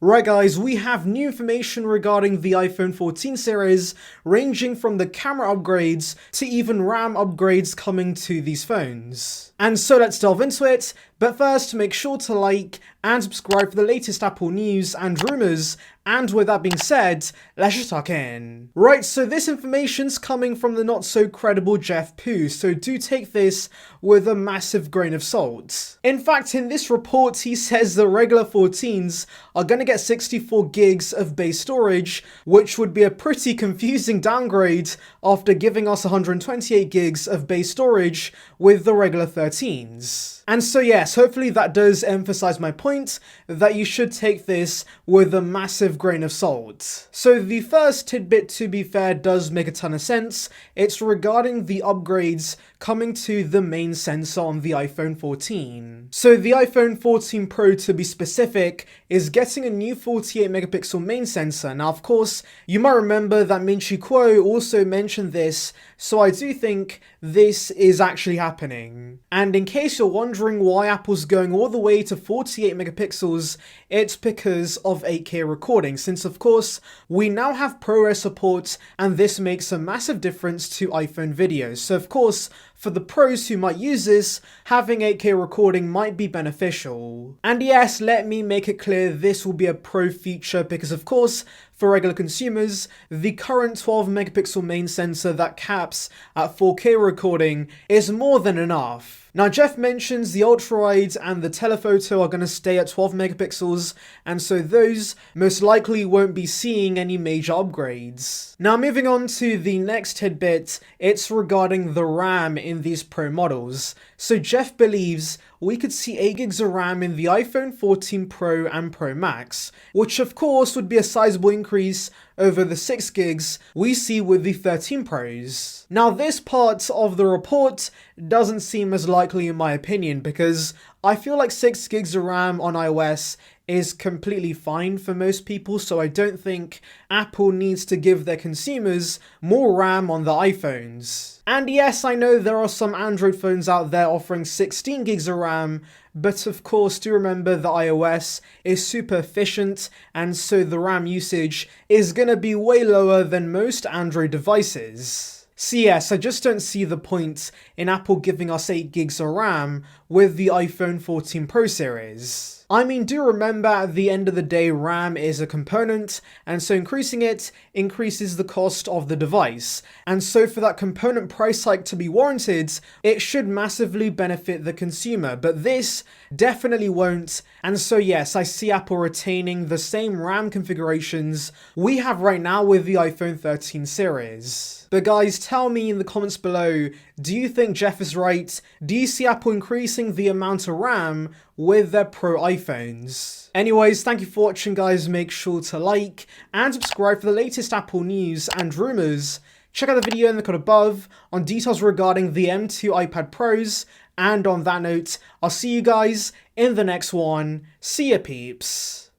Right guys, we have new information regarding the iPhone 14 series, ranging from the camera upgrades to even RAM upgrades coming to these phones. And so let's delve into it, but first make sure to like and subscribe for the latest Apple news and rumours, and with that being said, let's just tuck in. Right, so this information's coming from the not so credible Jeff Poo, so do take this with a massive grain of salt. In fact, in this report he says the regular 14s are going to get 64 gigs of base storage, which would be a pretty confusing downgrade after giving us 128 gigs of base storage with the regular 13s. And so yes, hopefully that does emphasize my point that you should take this with a massive grain of salt. So the first tidbit, to be fair, does make a ton of sense. It's regarding the upgrades coming to the main sensor on the iPhone 14. So the iPhone 14 Pro, to be specific, is getting a new 48 megapixel main sensor. Now of course, you might remember that Min Chi Kuo also mentioned this, so I do think this is actually happening. And in case you're wondering why Apple's going all the way to 48 megapixels, it's because of 8K recording, since of course we now have ProRes support, and this makes a massive difference to iPhone videos. So of course, for the pros who might use this, having 8K recording might be beneficial. And yes, let me make it clear, this will be a pro feature because of course, for regular consumers, the current 12 megapixel main sensor that caps at 4K recording is more than enough. Now Jeff mentions the ultra-wide and the telephoto are going to stay at 12 megapixels, and so those most likely won't be seeing any major upgrades. Now moving on to the next tidbit, it's regarding the RAM in these Pro models. So Jeff believes we could see 8 gigs of RAM in the iPhone 14 Pro and Pro Max, which of course would be a sizable increase over the 6 gigs we see with the 13 Pros. Now this part of the report doesn't seem as likely in my opinion, because I feel like 6 gigs of RAM on iOS is completely fine for most people, so I don't think Apple needs to give their consumers more RAM on the iPhones. And yes, I know there are some Android phones out there offering 16 gigs of RAM, but of course do remember that iOS is super efficient, and so the RAM usage is gonna be way lower than most Android devices. So yes, I just don't see the point in Apple giving us 8 gigs of RAM with the iPhone 14 Pro series. I mean, do remember at the end of the day, RAM is a component, and so increasing it increases the cost of the device. And so for that component price hike to be warranted, it should massively benefit the consumer, but this definitely won't. And so yes, I see Apple retaining the same RAM configurations we have right now with the iPhone 13 series. But guys, tell me in the comments below, do you think Jeff is right? Do you see Apple increasing the amount of RAM with their Pro iPhones? Anyways, thank you for watching guys, make sure to like and subscribe for the latest Apple news and rumours. Check out the video in the card above on details regarding the M2 iPad Pros, and on that note, I'll see you guys in the next one. See ya peeps.